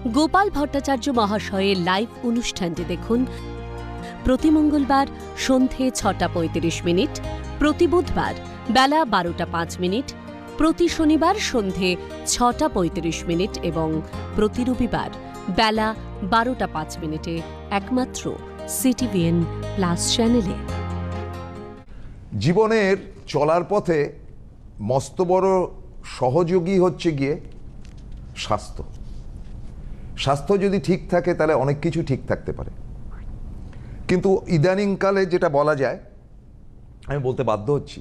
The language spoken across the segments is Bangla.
গোপাল ভট্টাচার্য মহাশয়ের লাইভ অনুষ্ঠানটি দেখুন প্রতি মঙ্গলবার সন্ধে 6:35, প্রতি বুধবার বেলা 12:05, প্রতি শনিবার সন্ধে 6:35 এবং প্রতি রবিবার বেলা 12:05 একমাত্র সিটিভিএন প্লাস চ্যানেলে। জীবনের চলার পথে মস্ত বড় সহযোগী হচ্ছে গিয়ে স্বাস্থ্য। স্বাস্থ্য যদি ঠিক থাকে তাহলে অনেক কিছু ঠিক থাকতে পারে, কিন্তু ইদানিংকালে যেটা বলা যায়, আমি বলতে বাধ্য হচ্ছি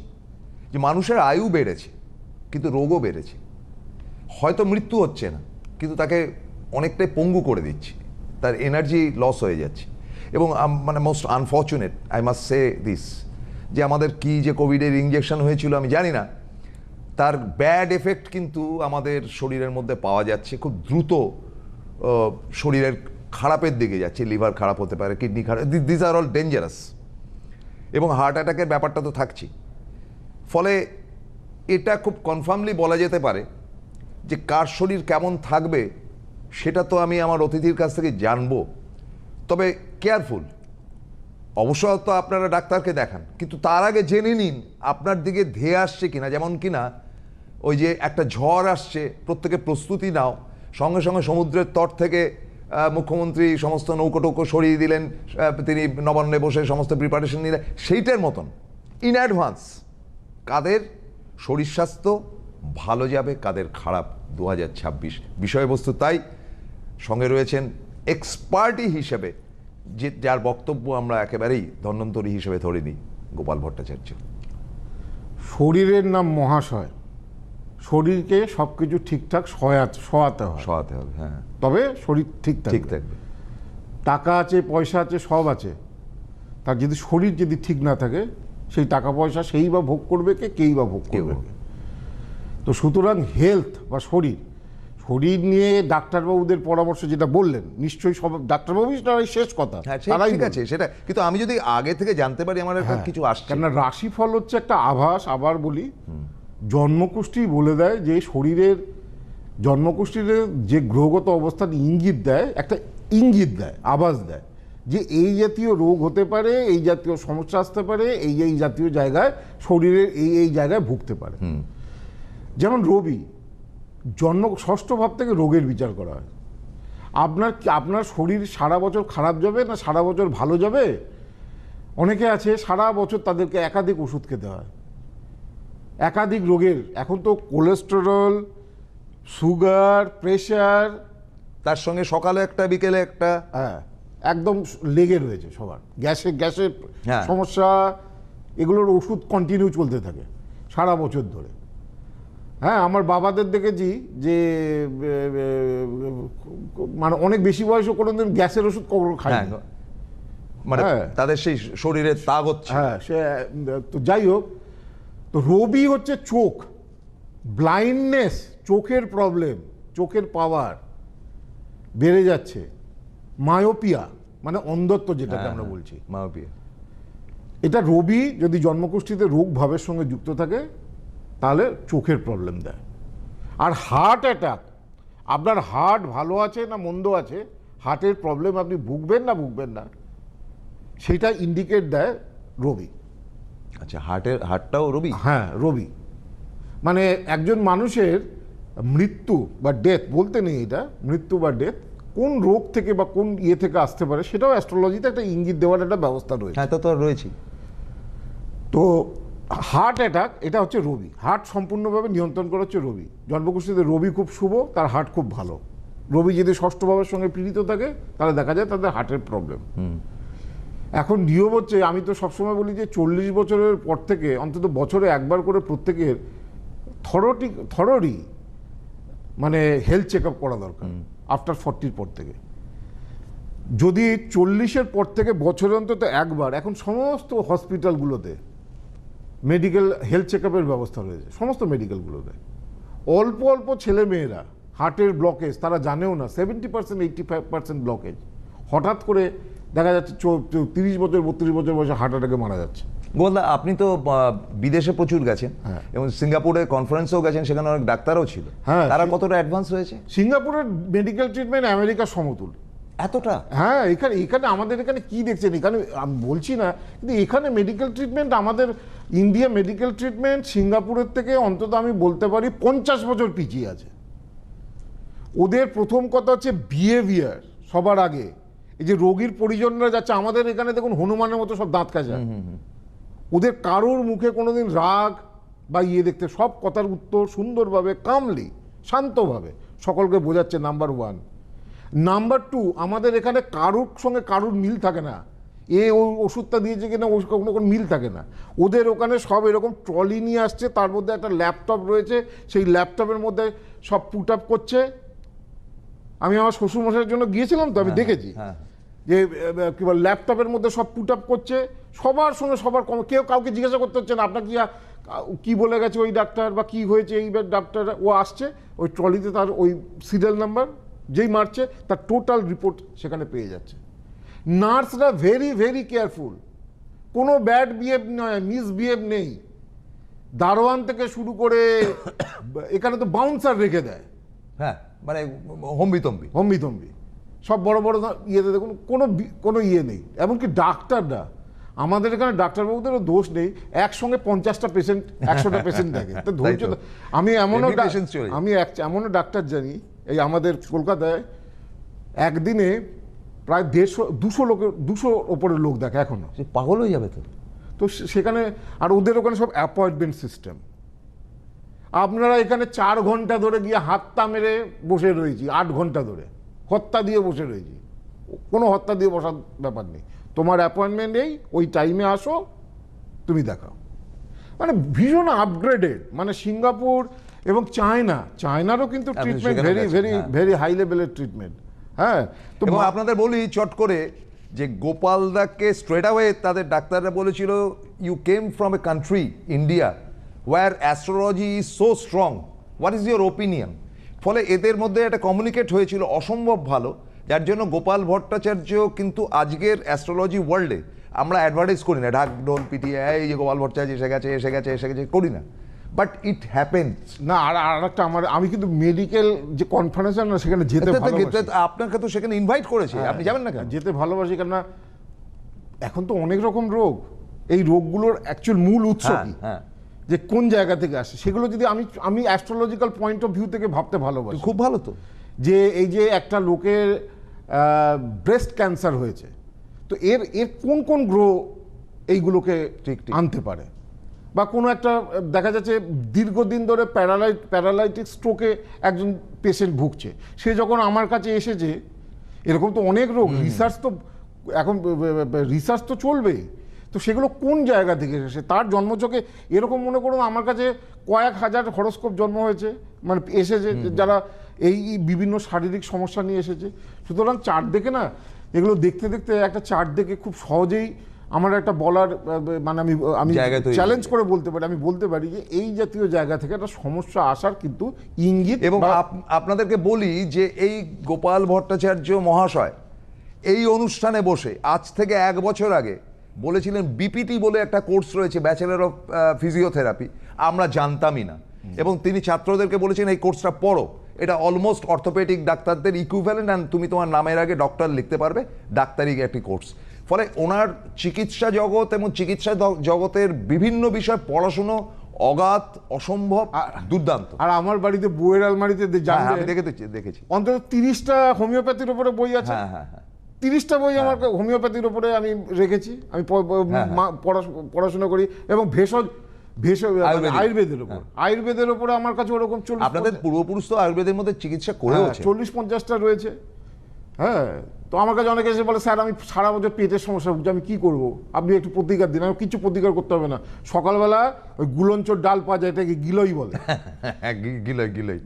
যে মানুষের আয়ু বেড়েছে কিন্তু রোগও বেড়েছে। হয়তো মৃত্যু হচ্ছে না, কিন্তু তাকে অনেকটাই পঙ্গু করে দিচ্ছে, তার এনার্জি লস হয়ে যাচ্ছে। এবং মানে most unfortunate I must say this, যে আমাদের কি যে কোভিডের ইঞ্জেকশন হয়েছিল আমি জানি না, তার ব্যাড এফেক্ট কিন্তু আমাদের শরীরের মধ্যে পাওয়া যাচ্ছে খুব দ্রুত। শরীরের খারাপের দিকে যাচ্ছে, লিভার খারাপ হতে পারে, কিডনি খারাপ, দিস আর অল ডেঞ্জারাস। এবং হার্ট অ্যাটাকের ব্যাপারটা তো থাকছেই। ফলে এটা খুব কনফার্মলি বলা যেতে পারে যে কার শরীর কেমন থাকবে সেটা তো আমি আমার অতিথির কাছ থেকে জানবো। তবে কেয়ারফুল, অবশ্য তো আপনারা ডাক্তারকে দেখান, কিন্তু তার আগে জেনে নিন আপনার দিকে ধেয়ে আসছে কিনা। যেমন কিনা ওই যে একটা ঝড় আসছে, প্রত্যেকে প্রস্তুতি নাও। সঙ্গে সঙ্গে সমুদ্রের তট থেকে মুখ্যমন্ত্রী সমস্ত নৌকো টৌকো সরিয়ে দিলেন, তিনি নবান্নে বসে সমস্ত প্রিপারেশন নিলেন। সেইটার মতন ইন অ্যাডভান্স কাদের শরীর স্বাস্থ্য ভালো যাবে, কাদের খারাপ 2026 বিষয়বস্তু। তাই সঙ্গে রয়েছেন এক্সপার্টি হিসেবে, যে যার বক্তব্য আমরা একেবারেই ধন্বন্তরী হিসেবে ধরে নিই, গোপাল ভট্টাচার্য। শরীরের নাম মহাশয়, শরীরকে সব কিছু ঠিকঠাক সহাতে হবে, হ্যাঁ, তবে শরীর ঠিক থাকবে। টাকা আছে, পয়সা আছে, সব আছে, তার যদি শরীর যদি ঠিক না থাকে, সেই টাকা পয়সা সেই বা ভোগ করবে কেই বা ভোগ করবে। তো সুতরাং হেলথ বা শরীর নিয়ে ডাক্তারবাবুদের পরামর্শ যেটা বললেন, নিশ্চয়ই সব ডাক্তারবাবু শেষ কথা, ঠিক আছে সেটা। কিন্তু আমি যদি আগে থেকে জানতে পারি আমার কিছু আসছে, কেননা রাশিফল হচ্ছে একটা আভাস। আবার বলি, জন্মকুষ্ঠী বলে দেয় যে শরীরের জন্মকুষ্ঠীর যে গ্রহগত অবস্থান ইঙ্গিত দেয়, একটা ইঙ্গিত দেয়, আভাস দেয় যে এই জাতীয় রোগ হতে পারে, এই জাতীয় সমস্যা আসতে পারে, এই জাতীয় জায়গায় শরীরের এই জায়গায় ভুগতে পারে। যেমন রবি, জন্ম ষষ্ঠ ভাব থেকে রোগের বিচার করা হয়। আপনার শরীর সারা বছর খারাপ যাবে না সারা বছর ভালো যাবে? অনেকে আছে সারা বছর তাদেরকে একাধিক ওষুধ খেতে হয়, একাধিক রোগের। এখন তো কোলেস্টেরল, সুগার, প্রেশার, তার সঙ্গে সকালে একটা বিকেলে একটা, হ্যাঁ, একদম লেগে রয়েছে সবার। গ্যাসের সমস্যা, এগুলোর ওষুধ কন্টিনিউ চলতে থাকে সারা বছর ধরে। হ্যাঁ, আমার বাবাদের দেখেছি যে মানে অনেক বেশি বয়সও কোনোদিন গ্যাসের ওষুধ খায়, মানে তাদের সেই শরীরের তাগ হচ্ছে। হ্যাঁ, সে তো যাই হোক। তো রবি হচ্ছে চোখ, ব্লাইন্ডনেস, চোখের প্রবলেম, চোখের পাওয়ার বেড়ে যাচ্ছে। মায়োপিয়া মানে অন্ধত্ব, যেটাকে আমরা বলছি মায়োপিয়া, এটা রবি যদি জন্মকুষ্ঠীতে রোগ ভাবের সঙ্গে যুক্ত থাকে তাহলে চোখের প্রবলেম দেয়। আর হার্ট অ্যাটাক, আপনার হার্ট ভালো আছে না মন্দ আছে, হার্টের প্রবলেম আপনি ভুগবেন না সেটা ইন্ডিকেট দেয় রবি। আচ্ছা, হার্টটাও রবি? হ্যাঁ, রবি মানে একজন মানুষের মৃত্যু বা ডেথ বলতে নেই, এটা মৃত্যু বা ডেথ কোন রোগ থেকে বা কোন থেকে আসতে পারে সেটাও অ্যাস্ট্রোলজিতে একটা ইঙ্গিত দেওয়ার একটা ব্যবস্থা রয়েছে। হ্যাঁ, তো রয়েছে। তো হার্ট অ্যাটাক এটা হচ্ছে রবি, হার্ট সম্পূর্ণভাবে নিয়ন্ত্রণ করা হচ্ছে রবি। জন্মকুষ্ঠীতে রবি খুব শুভ, তার হার্ট খুব ভালো। রবি যদি ষষ্ঠ ভাবের সঙ্গে পীড়িত থাকে তাহলে দেখা যায় তাদের হার্টের প্রবলেম। এখন নিয়ম হচ্ছে, আমি তো সবসময় বলি যে 40 বছরের পর থেকে অন্তত বছরে একবার করে প্রত্যেকের থরোরি মানে হেলথ চেক আপ করা দরকার আফটার 40 পর থেকে। যদি 40-এর পর থেকে বছরে অন্তত একবার, এখন সমস্ত হসপিটালগুলোতে মেডিকেল হেলথ চেক আপের ব্যবস্থা রয়েছে, সমস্ত মেডিকেলগুলোতে। অল্প অল্প ছেলে মেয়েরা হার্টের ব্লকেজ, তারা জানেও না, 70% 85% ব্লকেজ। হঠাৎ করে দেখা যাচ্ছে 30 বছর 32 বছর বয়সে হার্ট অ্যাটাকে মারা যাচ্ছে। গোপালদা, আপনি তো বিদেশে প্রচুর গেছেন হ্যাঁ। এবং সিঙ্গাপুরে কনফারেন্সেও গেছেন, সেখানে অনেক ডাক্তারও ছিল, হ্যাঁ, তারা কতটা অ্যাডভান্স হয়েছে? সিঙ্গাপুরের মেডিকেল ট্রিটমেন্ট আমেরিকার সমতুল। এতটা? হ্যাঁ, এখানে আমাদের এখানে কি দেখছেন, এখানে আমি বলছি না, কিন্তু এখানে মেডিকেল ট্রিটমেন্ট, আমাদের ইন্ডিয়া মেডিকেল ট্রিটমেন্ট সিঙ্গাপুরের থেকে অন্তত আমি বলতে পারি 50 বছর পিছিয়ে আছে। ওদের প্রথম কথা হচ্ছে বিহেভিয়ার সবার আগে। এই যে রোগীর পরিজনরা যাচ্ছে, আমাদের এখানে দেখুন হনুমানের মতো সব দাঁত কাজা, ওদের কারোর মুখে কোনোদিন রাগ বা দেখতে, সব কথার উত্তর সুন্দরভাবে কামলি শান্তভাবে সকলকে বোঝাচ্ছে, নাম্বার 1। নাম্বার 2, আমাদের এখানে কারোর সঙ্গে কারোর মিল থাকে না, ওই ওষুধটা দিয়েছে কিনা ওই কোনো মিল থাকে না। ওদের ওখানে সব এরকম ট্রলি নিয়ে আসছে, তার মধ্যে একটা ল্যাপটপ রয়েছে, সেই ল্যাপটপের মধ্যে সব পুট আপ করছে। আমি আমার শ্বশুরমশাইয়ের জন্য গিয়েছিলাম, তো আমি দেখেছি যে কি বল, ল্যাপটপের মধ্যে সব পুট আপ করছে, সবার সঙ্গে সবার কেউ কাউকে জিজ্ঞাসা করতে হচ্ছে না আপনার কি বলে গেছে ওই ডাক্তার বা কি হয়েছে এই ডাক্তার। ও আসছে ওই ট্রলিতে, তার ওই সিরিয়াল নাম্বার যেই মারছে তার টোটাল রিপোর্ট সেখানে পেয়ে যাচ্ছে। নার্সরা ভেরি ভেরি কেয়ারফুল, কোনো ব্যাড বিহেভ নয়, মিসবিহেভ নেই। দারোয়ান থেকে শুরু করে এখানে তো বাউন্সার রেখে দেয়, হ্যাঁ, মানে হম্বিতম্বি সব বড় বড় ইয়েতে দেখুন, কোনো ইয়ে নেই। এমনকি ডাক্তাররা, আমাদের এখানে ডাক্তারবাবুদেরও দোষ নেই, একসঙ্গে 50টা পেশেন্ট 100টা পেশেন্ট দেখে, তো ধৈর্য। আমি এমনও ডাক্তার জানি, এই আমাদের কলকাতায় একদিনে প্রায় 200 ওপরের লোক দেখে, এখনো পাগল হয়ে যাবে তো সেখানে। আর ওদের ওখানে সব অ্যাপয়েন্টমেন্ট সিস্টেম। আপনারা এখানে 4 ঘন্টা ধরে গিয়ে হাতটা মেরে বসে রয়েছি, 8 ঘন্টা ধরে হত্যা দিয়ে বসে রয়েছি, কোনো হত্যা দিয়ে বসার ব্যাপার নেই। তোমার অ্যাপয়েন্টমেন্ট নেই, ওই টাইমে আসো, তুমি দেখাও। মানে ভীষণ আপগ্রেডেড। মানে সিঙ্গাপুর এবং চায়নারও কিন্তু treatment very very very high লেভেলের ট্রিটমেন্ট। হ্যাঁ, তো আপনাদের বলি চট করে যে গোপালদাকে স্ট্রেট অ্যাওয়ে তাদের ডাক্তাররা বলেছিল, you came from a country India where astrology is so strong, what is your opinion. ফলে এদের মধ্যে একটা কমিউনিকেট হয়েছিল অসম্ভব ভালো, যার জন্য গোপাল ভট্টাচার্য কিন্তু আজকের অ্যাস্ট্রোলজি ওয়ার্ল্ডে আমরা অ্যাডভার্টাইজ করি না, ঢাক ঢোল পিটিয়ে এই যে গোপাল ভট্টাচার্য এসে গেছে করি না, বাট ইট হ্যাপেন্স না। আর একটা আমি কিন্তু মেডিকেল যে কনফারেন্স না, সেখানে যেতে আপনাকে তো সেখানে ইনভাইট করেছে, আপনি যাবেন না কেন? যেতে ভালোবাসি, কেন না এখন তো অনেক রকম রোগ, এই রোগগুলোর অ্যাকচুয়াল মূল উৎস কি, যে কোন জায়গা থেকে আসে, সেগুলো যদি আমি অ্যাস্ট্রোলজিক্যাল পয়েন্ট অফ ভিউ থেকে ভাবতে ভালোবাসি। খুব ভালো তো, যে এই যে একটা লোকের ব্রেস্ট ক্যান্সার হয়েছে, তো এর কোন কোন গ্রহ এইগুলোকে আনতে পারে, বা কোনো একটা দেখা যাচ্ছে দীর্ঘদিন ধরে প্যারালাইটিক স্ট্রোকে একজন পেশেন্ট ভুগছে, সে যখন আমার কাছে এসেছে, এরকম তো অনেক রোগ, রিসার্চ তো চলবেই, তো সেগুলো কোন জায়গা থেকে এসেছে, তার জন্মচকে এরকম মনে করুন আমার কাছে কয়েক হাজার হরোস্কোপ জন্ম হয়েছে, মানে এসেছে যারা এই বিভিন্ন শারীরিক সমস্যা নিয়ে এসেছে। সুতরাং চার্ট দেখে না, এগুলো দেখতে দেখতে একটা চার্ট দেখে খুব সহজেই আমার একটা বলার, মানে আমি চ্যালেঞ্জ করে বলতে পারি, আমি বলতে পারি যে এই জাতীয় জায়গা থেকে একটা সমস্যা আসার কিন্তু ইঙ্গিত। এবং আপনাদেরকে বলি যে এই গোপাল ভট্টাচার্য মহাশয় এই অনুষ্ঠানে বসে আজ থেকে 1 বছর আগে বলেছিলেন বিপিটি বলে একটা কোর্স রয়েছে, ব্যাচেলর অফ ফিজিওথেরাপি, আমরা জানতামই না, এবং তিনি ছাত্রদেরকে বলেছেন এই কোর্সটা পড়ো, এটা অলমোস্ট অর্থোপেডিক ডাক্তারদের ইকুইভ্যালেন্ট, অ্যান্ড তুমি তোমার নামের আগে ডক্টর লিখতে পারবে, ডাক্তারি একটি কোর্স। ফলে ওনার চিকিৎসা জগৎ এবং চিকিৎসা জগতের বিভিন্ন বিষয় পড়াশুনো অগাধ, অসম্ভব, দুর্দান্ত। আর আমার বাড়িতে বইয়ের আলমারিতে দেখেছি অন্তত 30টা হোমিওপ্যাথির উপরে বই আছে। 30টা বই আমার হোমিওপ্যাথির উপরে আমি রেখেছি, আমি পড়াশোনা করি, এবং আয়ুর্বেদের উপরে আমার কাছে ওরকম 40। আপনাদের পূর্বপুরুষ তো আয়ুর্বেদের মধ্যে চিকিৎসা করেছে, 40-50টা রয়েছে। হ্যাঁ, তো আমার কাছে অনেকে এসে বলে, স্যার আমি সারা বছর পেটের সমস্যা ভুগছি, আমি কি করব, আপনি একটু প্রতিকার দিন। আমি কিছু প্রতিকার করতে হবে না, সকালবেলা ওই গুলঞ্চোর ডাল পাওয়া যায়, এটাকে গিলই বলে,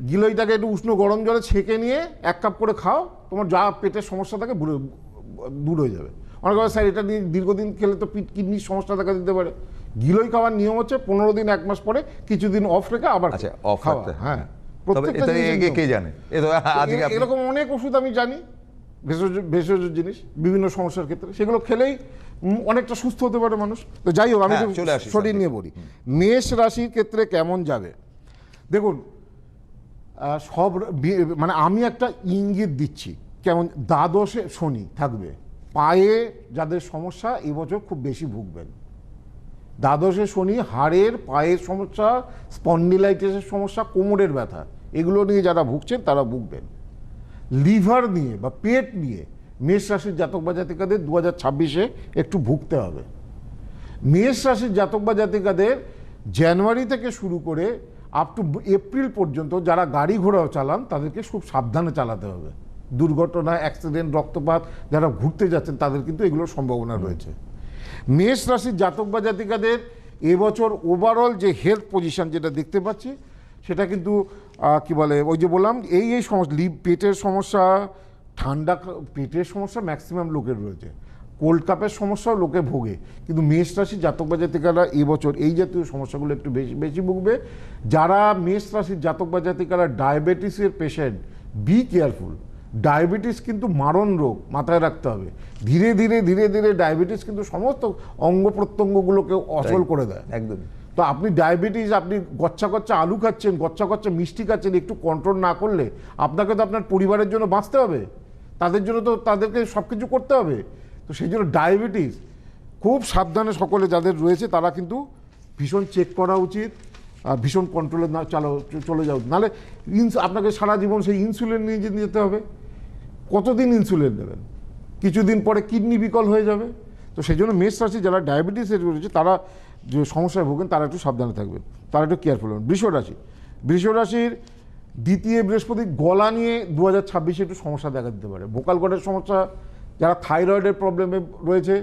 গিলইটাকে একটু উষ্ণ গরম জলে ছেঁকে নিয়ে 1 কাপ করে খাও, তোমার যা পেটের সমস্যা থাকে দূর হয়ে যাবে। অনেক কথা, স্যার এটা নিয়ে দীর্ঘদিন খেলে তো কিডনির সমস্যা দেখা দিতে পারে। গিলই খাওয়ার নিয়ম হচ্ছে 15 দিন 1 মাস পরে কিছুদিন অফ রেখে আবার খাওয়া। হ্যাঁ, প্রত্যেকটা কে জানে, এরকম অনেক ওষুধ আমি জানি, ভেষজ জিনিস বিভিন্ন সমস্যার ক্ষেত্রে সেগুলো খেলেই অনেকটা সুস্থ হতে পারে মানুষ। তো যাই হোক, আমি হ্যাঁ, একটু চলে আসি শরীর স্যার। নিয়ে বলি। মেষ রাশির ক্ষেত্রে কেমন যাবে দেখুন, মানে আমি একটা ইঙ্গিত দিচ্ছি কেমন। দ্বাদশে শনি থাকবে, পায়ে যাদের সমস্যা এবছর খুব বেশি ভুগবেন। দ্বাদশে শনি হাড়ের, পায়ের সমস্যা, স্পন্ডিলাইটিসের সমস্যা, কোমরের ব্যথা, এগুলো নিয়ে যারা ভুগছেন তারা ভুগবেন। লিভার নিয়ে বা পেট নিয়ে মেষ রাশির জাতক বা জাতিকাদের 2026-এ একটু ভুগতে হবে। মেষ রাশির জাতক বা জাতিকাদের জানুয়ারি থেকে শুরু করে আপ টু এপ্রিল পর্যন্ত যারা গাড়ি ঘোড়াও চালান তাদেরকে খুব সাবধানে চালাতে হবে। দুর্ঘটনা, অ্যাক্সিডেন্ট, রক্তপাত, যারা ঘুরতে যাচ্ছেন তাদের কিন্তু এগুলোর সম্ভাবনা রয়েছে। মেষ রাশির জাতক বা জাতিকাদের এবছর ওভারঅল যে হেলথ পজিশন যেটা দেখতে পাচ্ছি সেটা কিন্তু কি বলে, ওই যে বললাম এই সমস্যা, পেটের সমস্যা, ঠান্ডা পেটের সমস্যা ম্যাক্সিমাম লোকের রয়েছে, কোল্ড কাপের সমস্যাও লোকে ভোগে, কিন্তু মেষ রাশির জাতক বা জাতিকারা এবছর এই জাতীয় সমস্যাগুলো একটু বেশি বেশি ভুগবে। যারা মেষ রাশির জাতক বা জাতিকারা ডায়াবেটিসের পেশেন্ট, বি কেয়ারফুল। ডায়াবেটিস কিন্তু মারণ রোগ, মাথায় রাখতে হবে। ধীরে ধীরে ধীরে ধীরে ডায়াবেটিস কিন্তু সমস্ত অঙ্গ প্রত্যঙ্গগুলোকে অচল করে দেয়। একদম। তো আপনি ডায়াবেটিস, আপনি গচ্চা গচ্চা আলু খাচ্ছেন, গচ্চা গচ্চা মিষ্টি খাচ্ছেন, একটু কন্ট্রোল না করলে আপনাকে তো আপনার পরিবারের জন্য বাঁচতে হবে, তাদের জন্য তো তাদেরকে সব কিছু করতে হবে। তো সেই জন্য ডায়াবেটিস খুব সাবধানে সকলে যাদের রয়েছে তারা কিন্তু ভীষণ চেক করা উচিত, আর ভীষণ কন্ট্রোলে না চলে যাওয়া উচিত। নাহলে আপনাকে সারা জীবন সেই ইনসুলিন নিয়ে যেতে হবে। কতদিন ইনসুলিন দেবেন? কিছুদিন পরে কিডনি বিকল হয়ে যাবে। তো সেই জন্য মেষ রাশি যারা ডায়াবেটিসের রয়েছে তারা যে সমস্যায় ভোগেন তারা একটু সাবধানে থাকবেন, তারা একটু কেয়ারফুল হবেন। বৃষ রাশির দ্বিতীয় বৃহস্পতি গলা নিয়ে 2026-এ একটু সমস্যা দেখা দিতে পারে। ভোকাল কর্ডের সমস্যা, যারা থাইরয়েডের প্রবলেমে রয়েছে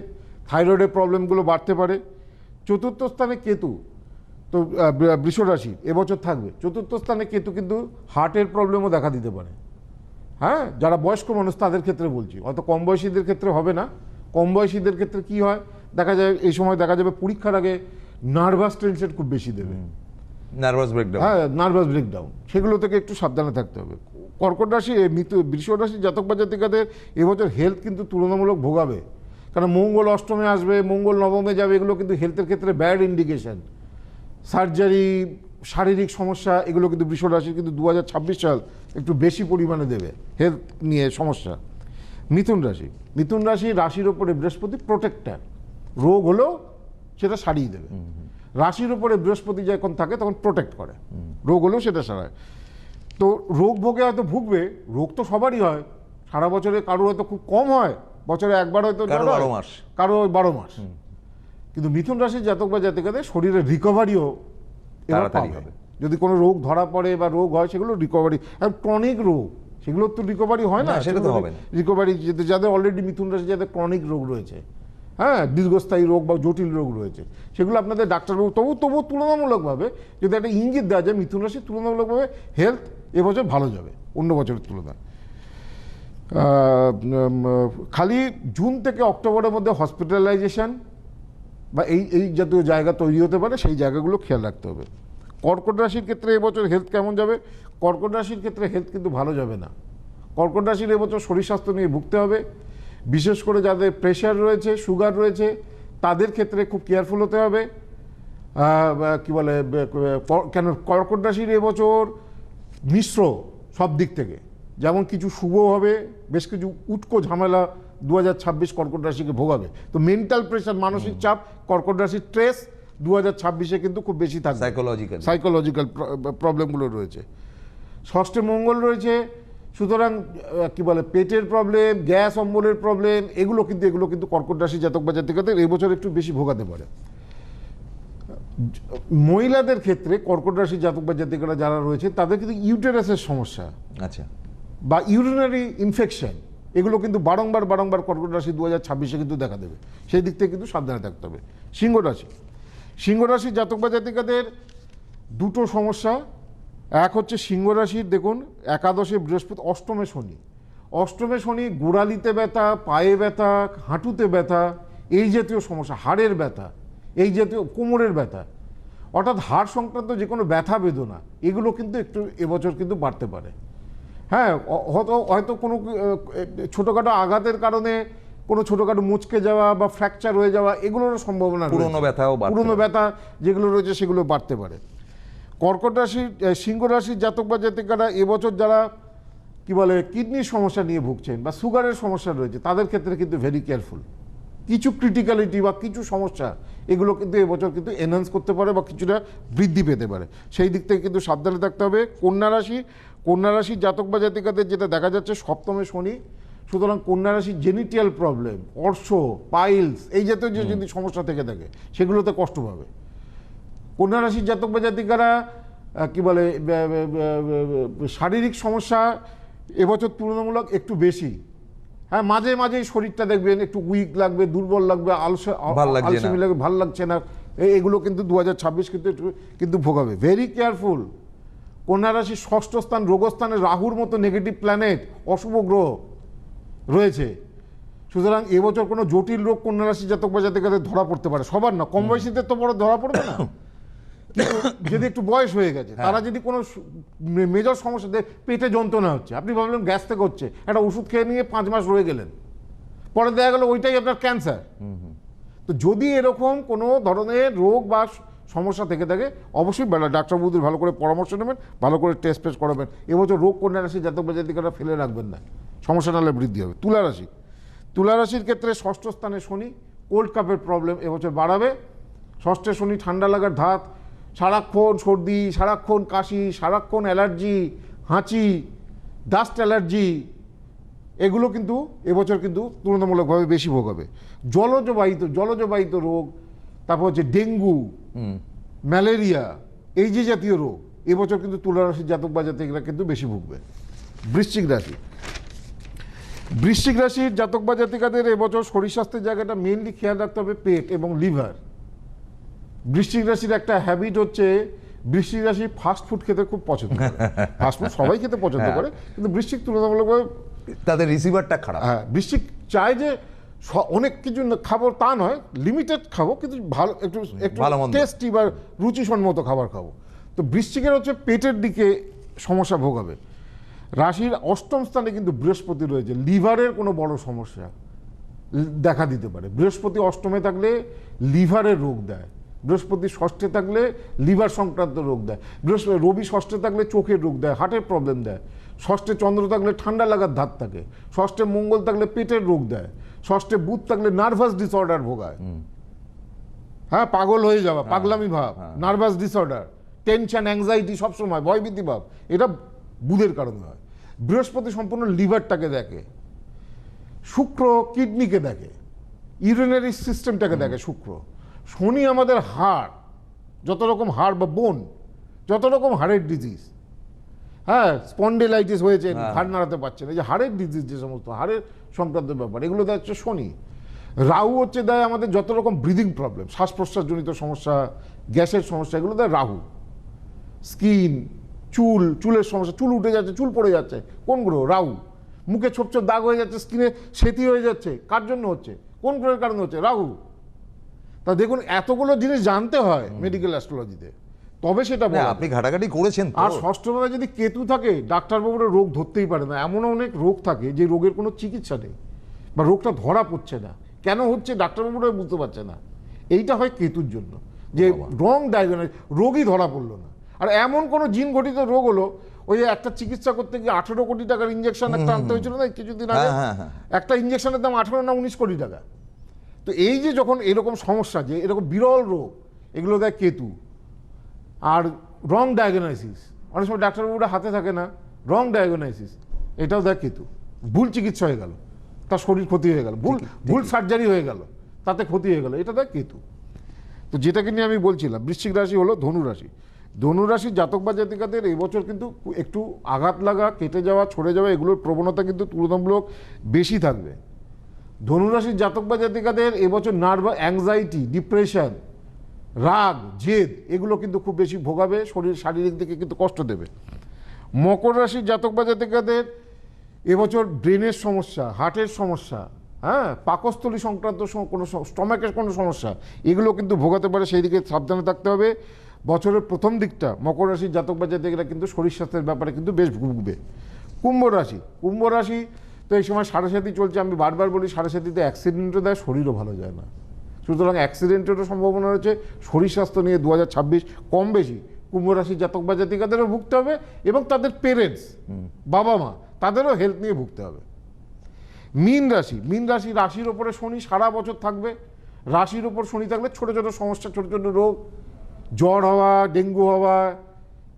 থাইরয়েডের প্রবলেমগুলো বাড়তে পারে। চতুর্থ স্থানে কেতু, তো বৃষ রাশি এবছর থাকবে চতুর্থ স্থানে কেতু, কিন্তু হার্টের প্রবলেমও দেখা দিতে পারে। হ্যাঁ, যারা বয়স্ক মানুষ তাদের ক্ষেত্রে বলছি, অত কম বয়সীদের ক্ষেত্রে হবে না। কম বয়সীদের ক্ষেত্রে কি হয় দেখা যায়, এই সময় দেখা যাবে পরীক্ষার আগে নার্ভাস টেনশন খুব বেশি দেবে, নার্ভাস ব্রেকডাউন। হ্যাঁ, নার্ভাস ব্রেকডাউন, সেগুলো থেকে একটু সাবধানে থাকতে হবে। কর্কট রাশি, বৃষ রাশির জাতক বা জাতিকাদের এবছর হেলথ কিন্তু তুলনামূলক ভোগাবে, কারণ মঙ্গল অষ্টমে আসবে, মঙ্গল নবমে যাবে, এগুলো কিন্তু হেলথের ক্ষেত্রে ব্যাড ইন্ডিকেশন। সার্জারি, শারীরিক সমস্যা, এগুলো কিন্তু বৃষ রাশির কিন্তু 2026 সাল একটু বেশি পরিমাণে দেবে হেলথ নিয়ে সমস্যা। মিথুন রাশি, রাশির ওপরে বৃহস্পতি প্রোটেক্টার, রোগ হলেও সেটা সারিয়ে দেবে। রাশির ওপরে বৃহস্পতি যখন থাকে তখন প্রোটেক্ট করে, রোগ হলেও সেটা সারায়। তো রোগ ভোগে হয়তো ভুগবে, রোগ তো সবারই হয় সারা বছরে, কারো হয়তো খুব কম হয়, বছরে একবার হয়তো, কারো 12 মাস, কারো 12 মাস। কিন্তু মিথুন রাশির জাতক বা জাতিকাদের শরীরের রিকভারিও তাড়াতাড়ি হবে। যদি কোনো রোগ ধরা পড়ে বা রোগ হয় সেগুলো রিকভারি, আর ক্রনিক রোগ সেগুলো তো রিকভারি হয় না, সেটা তো হবে না। রিকভারি যাদের অলরেডি মিথুন রাশি যাদের ক্রনিক রোগ রয়েছে, হ্যাঁ, দীর্ঘস্থায়ী রোগ বা জটিল রোগ রয়েছে, সেগুলো আপনাদের ডাক্তারবাবু তবু তুলনামূলকভাবে যদি একটা ইঙ্গিত দেওয়া যায়, মিথুন রাশি তুলনামূলকভাবে হেলথ এবছর ভালো যাবে অন্য বছরের তুলনায়। খালি জুন থেকে অক্টোবরের মধ্যে হসপিটালাইজেশন বা এই জাতীয় জায়গা তৈরি হতে পারে, সেই জায়গাগুলো খেয়াল রাখতে হবে। কর্কট রাশির ক্ষেত্রে এবছর হেলথ কেমন যাবে? কর্কট রাশির ক্ষেত্রে হেলথ কিন্তু ভালো যাবে না। কর্কট রাশির এবছর শরীর স্বাস্থ্য নিয়ে ভুগতে হবে, বিশেষ করে যাদের প্রেশার রয়েছে, সুগার রয়েছে, তাদের ক্ষেত্রে খুব কেয়ারফুল হতে হবে। কি বলে, কেন কর্কট রাশির এবছর মিশ্র সব দিক থেকে, যেমন কিছু শুভ হবে, বেশ কিছু উটকো ঝামেলা 2026 কর্কট রাশিকে ভোগাবে। তো মেন্টাল প্রেশার, মানসিক চাপ, কর্কট রাশির স্ট্রেস 2026-এ কিন্তু খুব বেশি থাকবে। সাইকোলজিক্যাল প্রবলেমগুলো রয়েছে। ষষ্ঠে মঙ্গল রয়েছে, সুতরাং কি বলে, পেটের প্রবলেম, গ্যাস অম্বলের প্রবলেম, এগুলো কিন্তু কর্কট রাশি জাতক বা জাতিকাদের এবছর একটু বেশি ভোগাতে পারে। মহিলাদের ক্ষেত্রে কর্কট রাশি জাতক বা জাতিকারা যারা রয়েছে তাদের কিন্তু ইউটেরাসের সমস্যা, আচ্ছা, বা ইউরিনারি ইনফেকশন, এগুলো কিন্তু বারংবার কর্কট রাশি 2026-এ কিন্তু দেখা দেবে, সেই দিক থেকে কিন্তু সাবধানে থাকতে হবে। সিংহ রাশি জাতক বা জাতিকাদের দুটো সমস্যা। এক হচ্ছে সিংহ রাশির, দেখুন একাদশে বৃহস্পতি, অষ্টমে শনি গোড়ালিতে ব্যথা, পায়ে ব্যথা, হাঁটুতে ব্যথা, এই জাতীয় সমস্যা, হাড়ের ব্যথা, এই জাতীয় কোমরের ব্যথা, অর্থাৎ হাড় সংক্রান্ত যে কোনো ব্যথা বেদনা, এগুলো কিন্তু একটু এবছর কিন্তু বাড়তে পারে। হ্যাঁ, হয়তো কোনো ছোটোখাটো আঘাতের কারণে কোনো ছোটোখাটো মুচকে যাওয়া বা ফ্র্যাকচার হয়ে যাওয়া এগুলোরও সম্ভাবনা রয়েছে। পুরনো ব্যথা যেগুলো রয়েছে সেগুলো বাড়তে পারে। কর্কট রাশি, সিংহ রাশির জাতক বা জাতিকারা এবছর যারা কি বলে কিডনির সমস্যা নিয়ে ভুগছেন বা সুগারের সমস্যা রয়েছে তাদের ক্ষেত্রে কিন্তু ভেরি কেয়ারফুল। কিছু ক্রিটিক্যালিটি বা কিছু সমস্যা এগুলো কিন্তু এবছর কিন্তু এনহান্স করতে পারে বা কিছুটা বৃদ্ধি পেতে পারে, সেই দিক থেকে কিন্তু সাবধানে থাকতে হবে। কন্যা রাশির জাতক বা জাতিকাদের যেটা দেখা যাচ্ছে সপ্তমে শনি, সুতরাং কন্যা রাশির জেনিটিয়াল প্রবলেম, অর্শ, পাইলস এই জাতীয় যে যদি সমস্যা থেকে থাকে সেগুলোতে কষ্ট পাবে। কন্যা রাশির জাতক বা জাতিকারা কি বলে শারীরিক সমস্যা এবছর তুলনামূলক একটু বেশি। হ্যাঁ, মাঝে মাঝে শরীরটা দেখবেন একটু উইক লাগবে, দুর্বল লাগবে, আলসেমি লাগবে, ভাল লাগছে না, এগুলো কিন্তু 2026 কিন্তু ভোগাবে। Very careful. কন্যা রাশির ষষ্ঠ স্থান রোগস্থানে রাহুর মতো নেগেটিভ প্ল্যানেট, অশুভ গ্রহ রয়েছে, সুতরাং এবছর কোনো জটিল রোগ কন্যা রাশির জাতক বা জাতিকাদের ধরা পড়তে পারে। সবার না, কম বয়সীদের তো বড় ধরা পড়বে না, কিন্তু যদি একটু বয়স হয়ে গেছে তারা যদি কোনো মেজর সমস্যা, পেটে যন্ত্রণা হচ্ছে, আপনি ভাবলেন গ্যাস থেকে হচ্ছে, একটা ওষুধ খেয়ে নিয়ে 5 মাস রয়ে গেলেন, পরে দেখা গেল ওইটাই আপনার ক্যান্সার। তো যদি এরকম কোনো ধরনের রোগ বা সমস্যা থেকে থাকে অবশ্যই ডাক্তারবাবুদের ভালো করে পরামর্শ নেবেন, ভালো করে টেস্ট করাবেন। এবছর রোগ কন্যা রাশির জাতক বা জাতিকারা ফেলে রাখবেন না, সমস্যা নাহলে বৃদ্ধি হবে। তুলা রাশির ক্ষেত্রে ষষ্ঠ স্থানে শনি, কোল্ড কাপের প্রবলেম এবছর বাড়াবে। ষষ্ঠে শনি, ঠান্ডা লাগার ধাত, সারাক্ষণ সর্দি, সারাক্ষণ কাশি, সারাক্ষণ অ্যালার্জি, হাঁচি, ডাস্ট অ্যালার্জি, এগুলো কিন্তু এবছর কিন্তু তুলনামূলকভাবে বেশি ভোগাবে। জলজবাহিত রোগ, তারপর হচ্ছে ডেঙ্গু, ম্যালেরিয়া, এই যে জাতীয় রোগ এবছর কিন্তু তুলা রাশির জাতক বা জাতিকরা কিন্তু বেশি ভুগবে। বৃশ্চিক রাশির জাতক বা জাতিকাদের এবছর শরীর স্বাস্থ্যের জায়গাটা মেইনলি খেয়াল রাখতে হবে পেট এবং লিভার। বৃশ্চিক রাশির একটা হ্যাবিট হচ্ছে, বৃশ্চিক রাশি ফাস্ট ফুড খেতে খুব পছন্দ করে। ফাস্ট ফুড সবাই খেতে পছন্দ করে, কিন্তু বৃশ্চিক তুলনামূলকভাবে তাদের রিসিভারটা খারাপ। হ্যাঁ, বৃশ্চিক চায় যে অনেক কিছু খাবো তা নয়, লিমিটেড খাবো, কিন্তু ভালো একটু টেস্টি বা রুচিসম্মত খাবার খাবো। তো বৃশ্চিকের হচ্ছে পেটের দিকে সমস্যা ভোগাবে। রাশির অষ্টম স্থানে কিন্তু বৃহস্পতি রয়েছে, লিভারের কোনো বড় সমস্যা দেখা দিতে পারে। বৃহস্পতি অষ্টমে থাকলে লিভারের রোগ দেয়, বৃহস্পতি ষষ্ঠে থাকলে লিভার সংক্রান্ত রোগ দেয়, রবি ষষ্ঠে থাকলে চোখের রোগ দেয়, হার্টের প্রবলেম দেয়, ষষ্ঠে চন্দ্র থাকলে ঠান্ডা লাগার ধাত থাকে, ষষ্ঠে মঙ্গল থাকলে পেটের রোগ দেয়, ষষ্ঠে বুধ থাকলে নার্ভাস ডিসঅর্ডার ভোগায়। হ্যাঁ, পাগল হয়ে যাওয়া, পাগলামি ভাব, নার্ভাস ডিসঅর্ডার, টেনশন, অ্যাংজাইটি, সবসময় ভয়ভীতি ভাব, এটা বুধের কারণে হয়। বৃহস্পতি সম্পূর্ণ লিভারটাকে দেখে, শুক্র কিডনিকে দেখে, ইউরিনারি সিস্টেমটাকে দেখে শুক্র। শনি আমাদের হাড়, যত রকম হাড় বা বোন, যত রকম হাড়ের ডিজিজ, হ্যাঁ, স্পন্ডেলাইটিস হয়েছে, হাড় নাড়াতে পারছে না, এই যে হাড়ের ডিজিজ, যে সমস্ত হাড়ের সংক্রান্ত ব্যাপার, এগুলো দেয় হচ্ছে শনি। রাহু হচ্ছে দেয় আমাদের যত রকম ব্রিদিং প্রবলেম, শ্বাস প্রশ্বাসজনিত সমস্যা, গ্যাসের সমস্যা, এগুলো দেয় রাহু। স্কিন, চুলের সমস্যা, চুল উঠে যাচ্ছে, চুল পড়ে যাচ্ছে, কোন গ্রহ? রাহু। মুখে ছোপ ছোপ দাগ হয়ে যাচ্ছে, স্কিনে সেতি হয়ে যাচ্ছে, কার জন্য হচ্ছে? কোন গ্রহের কারণে হচ্ছে? রাহু। তা দেখুন, এতগুলো জিনিস জানতে হয় মেডিকেল অ্যাস্ট্রোলজিতে, তবে সেটা আপনি ঘাটাঘাটি করেছেন। আর ষষ্ঠভাবে যদি কেতু থাকে, ডাক্তারবাবুরা রোগ ধরতেই পারে না। এমন অনেক রোগ থাকে যে রোগের কোনো চিকিৎসা নেই বা রোগটা ধরা পড়ছে না, কেন হচ্ছে ডাক্তারবাবুরা বুঝতে পারছে না। এইটা হয় কেতুর জন্য, যে রং ডায়াগনোস, রোগই ধরা পড়লো না। আর এমন কোনো জিন ঘটিত রোগ হলো, ওই যে একটা চিকিৎসা করতে গিয়ে 18 কোটি টাকার ইঞ্জেকশন একটা আনতে হয়েছিল না কিছুদিন আগে, একটা ইঞ্জেকশনের দাম 18 না 19 কোটি টাকা। তো এই যে যখন এরকম সমস্যা, যে এরকম বিরল রোগ, এগুলো দেয় কেতু। আর রং ডায়াগনোসিস, অনেক সময় ডাক্তারবাবুরা হাতে থাকে না, রং ডায়াগনোসিস, এটাও দেয় কেতু। ভুল চিকিৎসা হয়ে গেল, তার শরীর ক্ষতি হয়ে গেল, ভুল সার্জারি হয়ে গেল, তাতে ক্ষতি হয়ে গেল, এটা দেয় কেতু। তো যেটাকে নিয়ে আমি বলছিলাম, বৃশ্চিক রাশি হলো ধনুরাশি। ধনুরাশির জাতক বা জাতিকাদের এবছর কিন্তু একটু আঘাত লাগা, কেটে যাওয়া, ছড়ে যাওয়া, এগুলোর প্রবণতা কিন্তু তুলনামূলক বেশি থাকবে। ধনুরাশির জাতক বা জাতিকাদের এবছর নার্ভাস, অ্যাংজাইটি, ডিপ্রেশন, রাগ, জেদ, এগুলো কিন্তু খুব বেশি ভোগাবে, শারীরিক দিকে কিন্তু কষ্ট দেবে। মকর রাশির জাতক বা জাতিকাদের এবছর ব্রেনের সমস্যা, হার্টের সমস্যা, হ্যাঁ, পাকস্থলী সংক্রান্ত কোনো স্টমাকের কোনো সমস্যা, এগুলো কিন্তু ভোগাতে পারে, সেই দিকে সাবধানে থাকতে হবে। বছরের প্রথম দিকটা মকর রাশির জাতক বা জাতিকারা কিন্তু শরীর স্বাস্থ্যের ব্যাপারে কিন্তু বেশ ভুগবে। কুম্ভ রাশি তো এই সময় সাড়ে চলছে, আমি বারবার বলি সাড়ে অ্যাক্সিডেন্টও দেয়, শরীরও ভালো যায় না, সুতরাং অ্যাক্সিডেন্টেরও সম্ভাবনা রয়েছে। শরীর স্বাস্থ্য নিয়ে 2026 কম বেশি কুম্ভ রাশির জাতক বা জাতিকাদেরও ভুগতে হবে, এবং তাদের পেরেন্টস, বাবা মা, তাদেরও হেলথ নিয়ে ভুগতে হবে। মীন রাশির ওপরে শনি সারা বছর থাকবে। রাশির ওপর শনি থাকলে ছোট ছোট সমস্যা, ছোট ছোট রোগ, জ্বর হওয়া, ডেঙ্গু হওয়া,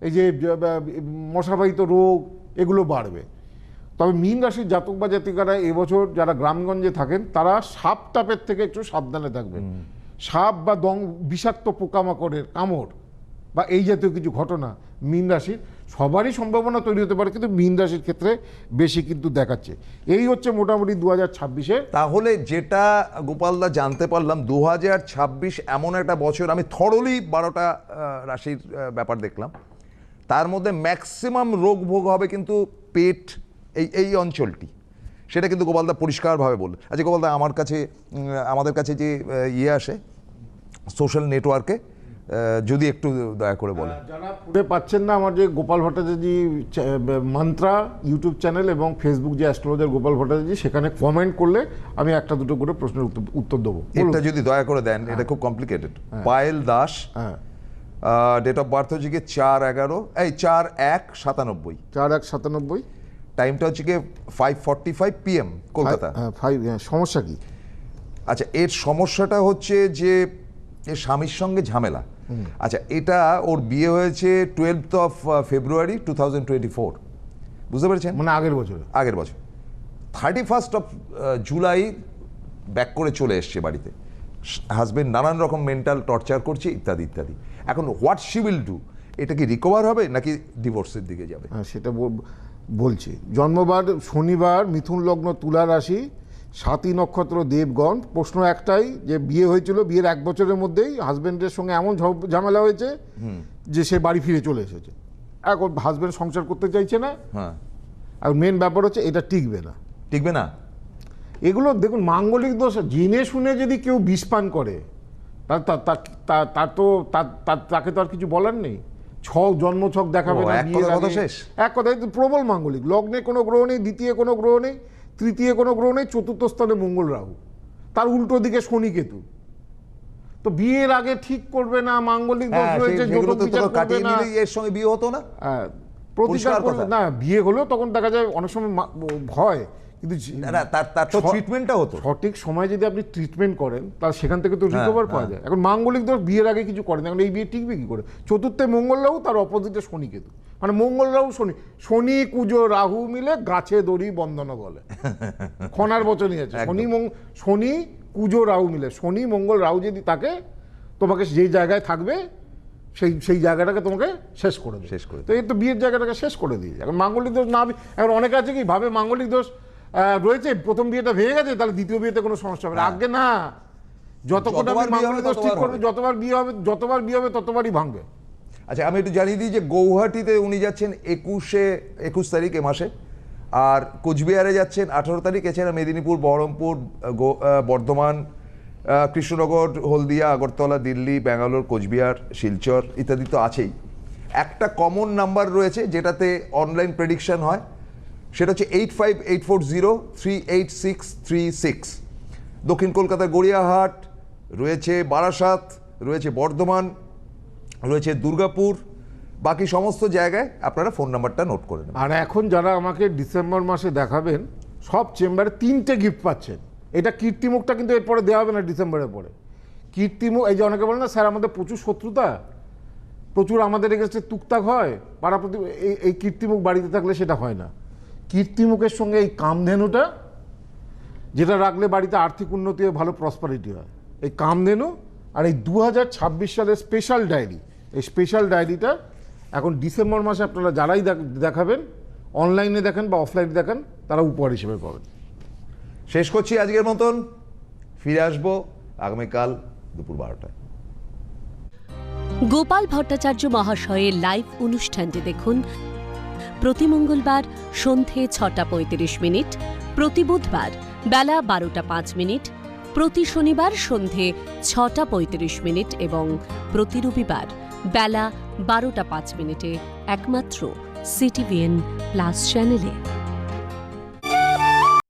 এই যে মশাবাহিত রোগ, এগুলো বাড়বে। তবে মীন রাশির জাতক বা জাতিকারা এবছর যারা গ্রামগঞ্জে থাকেন তারা সাপ টাপের থেকে একটু সাবধানে থাকবেন। সাপ বা বিষাক্ত পোকামাকড়ের কামড় বা এই জাতীয় কিছু ঘটনা মীন রাশির সবারই সম্ভাবনা তৈরি হতে পারে, কিন্তু মীন রাশির ক্ষেত্রে বেশি কিন্তু দেখাচ্ছে। এই হচ্ছে মোটামুটি 2026-এ। তাহলে যেটা গোপালদা জানতে পারলাম, 2026 এমন একটা বছর, আমি থরলি 12টা রাশির ব্যাপার দেখলাম, তার মধ্যে ম্যাক্সিমাম রোগ ভোগ হবে কিন্তু পেট, এই অঞ্চলটি, সেটা কিন্তু গোপালদা পরিষ্কারভাবে বলল। আচ্ছা গোপালদা, আমাদের কাছে যে আসে সোশ্যাল নেটওয়ার্কে, যদি একটু দয়া করে বলেন। যারা পড়ে পাচ্ছেন না, আমার যে গোপাল ভট্টাচার্য মন্ত্রা ইউটিউব চ্যানেল এবং ফেসবুক যে অ্যাস্ট্রোলজার গোপাল ভট্টাচার্য, সেখানে কমেন্ট করলে আমি একটা দুটো করে প্রশ্নের উত্তর দেবো। এটা যদি দয়া করে দেন, এটা খুব complicated. Payel Das, date of birth হচ্ছে গিয়ে 4/1/97। টাইমটা হচ্ছে গিয়ে 5:45 PM কলকাতা। সমস্যা কি? আচ্ছা, এর সমস্যাটা হচ্ছে যে এর স্বামীর সঙ্গে ঝামেলা। আচ্ছা, এটা ওর বিয়ে হয়েছে 12th February 2024, বুঝতে পেরেছেন? মানে আগের বছর 31st July ব্যাক করে চলে এসছে বাড়িতে। হাজবেন্ড নানান রকম মেন্টাল টর্চার করছে, ইত্যাদি ইত্যাদি। এখন হোয়াট শি উইল ডু? এটা কি রিকভার হবে নাকি ডিভোর্সের দিকে যাবে? সেটা বলছি। জন্মবার শনিবার, মিথুন লগ্ন, তুলা রাশি, 7ই নক্ষত্র, দেবগণ। প্রশ্ন একটাই, যে বিয়ে হয়েছিল, বিয়ের 1 বছরের মধ্যেই হাজবেন্ডের সঙ্গে এমন ঝামেলা হয়েছে যে সে বাড়ি ফিরে চলে এসেছে। এখন হাজবেন্ড সংসার করতে চাইছে না। হ্যাঁ, আর মেন ব্যাপার হচ্ছে এটা টিকবে না। এগুলো দেখুন, মাঙ্গলিক দোষ জেনে শুনে যদি কেউ বিষ পান করে, তাকে তো আর কিছু বলার নেই। জন্ম ছক দেখাবে না, এক কথায় প্রবল মাঙ্গলিক। লগ্নে কোনো গ্রহ নেই, দ্বিতীয় কোনো গ্রহ নেই, তৃতীয় কোনো গ্রহ নেই, চতুর্থ স্থানে মঙ্গল রাহু, তার উল্টো দিকে শনি কেতু। তো বিয়ের আগে ঠিক করবে না, মাঙ্গলিক দোষ রয়েছে, এর সঙ্গে বিয়ে হতো না, প্রতিকার করবে না। বিয়ে হলেও তখন দেখা যায় অনেক সময় ভয়, কিন্তু তার ট্রিটমেন্টটা হতো সঠিক সময়। যদি আপনি ট্রিটমেন্ট করেন, তাহলে সেখান থেকে তো রিকভার পাওয়া যায়। এখন মাঙ্গলিক দোষ বিয়ের আগে কিছু করেন, এখন এই বিয়ে টিকবে কি করে? চতুর্থে মঙ্গল রাহু, তার অপোজিটে শনি কেতু, মানে মঙ্গল রাহু শনি কুজো রাহু মিলে গাছে দড়ি বন্ধনা বলে। খনার বচনই আছে, শনি কুজো রাহু মিলে। শনি মঙ্গল রাহু যদি তাকে, তোমাকে যেই জায়গায় থাকবে সেই জায়গাটাকে তোমাকে শেষ করে দেবে। তো এই তো বিয়ের জায়গাটাকে শেষ করে দিয়েছে। এখন মাঙ্গলিক দোষ না, এখন অনেকে আছে কি ভাবে মাঙ্গলিক দোষ রয়েছে, প্রথম বিয়েটা ভেঙে গেছে, তাহলে দ্বিতীয় বিয়েতে কোনো সমস্যা হবে না। আগে না, যতবার মাঙ্গলিক দোষ ঠিক করবে, যতবার বিয়ে হবে ততবারই ভাঙবে। আচ্ছা, আমি একটু জানিয়ে দিই যে গৌহাটিতে উনি যাচ্ছেন 21 তারিখ এ মাসে, আর কোচবিহারে যাচ্ছেন 18 তারিখ। এছাড়া মেদিনীপুর, বহরমপুর, বর্ধমান, কৃষ্ণনগর, হলদিয়া, আগরতলা, দিল্লি, ব্যাঙ্গালোর, কোচবিহার, শিলচর ইত্যাদি তো আছেই। একটা কমন নাম্বার রয়েছে যেটাতে অনলাইন প্রেডিকশন হয়, সেটা হচ্ছে 8584038636। দক্ষিণ কলকাতার গড়িয়াহাট রয়েছে, বারাসাত রয়েছে, বর্ধমান রয়েছে, দুর্গাপুর, বাকি সমস্ত জায়গায় আপনারা ফোন নাম্বারটা নোট করে নেবেন। আর এখন যারা আমাকে ডিসেম্বর মাসে দেখাবেন, সব চেম্বারে 3টে গিফট পাচ্ছেন। এটা কীর্তিমুখটা কিন্তু এরপরে দেওয়া হবে না ডিসেম্বরের পরে। কীর্তিমুখ, এই যে অনেকে বলে না স্যার আমাদের প্রচুর শত্রুতা, প্রচুর আমাদের এগেস্টে তুকতাক হয় পাড়া প্রতি, এই কীর্তিমুখ বাড়িতে থাকলে সেটা হয় না। কীর্তিমুখের সঙ্গে এই কামধেনুটা, যেটা রাখলে বাড়িতে আর্থিক উন্নতি হয়, ভালো প্রসপারিটি হয়, এই কামধেনু। আর এই 2026 সালের স্পেশাল ডায়েরি, এই স্পেশাল ডায়েরিটা এখন ডিসেম্বর মাসে আপনারা যারাই দেখাবেন, অনলাইনে দেখেন বা অফলাইনে দেখেন, তারা উপহার হিসেবে পাবেন। শেষ করছি আজকের মতন, ফিরে আসবো আগামীকাল দুপুর 12টায়। গোপাল ভট্টাচার্য মহাশয়ের লাইভ অনুষ্ঠানটি দেখুন প্রতি মঙ্গলবার সন্ধে 6:35, প্রতি বুধবার বেলা 12:05, প্রতি শনিবার সন্ধে 6:35 এবং প্রতি রবিবার বেলা 12:05 একমাত্র সিটিভিএন প্লাস চ্যানেলে।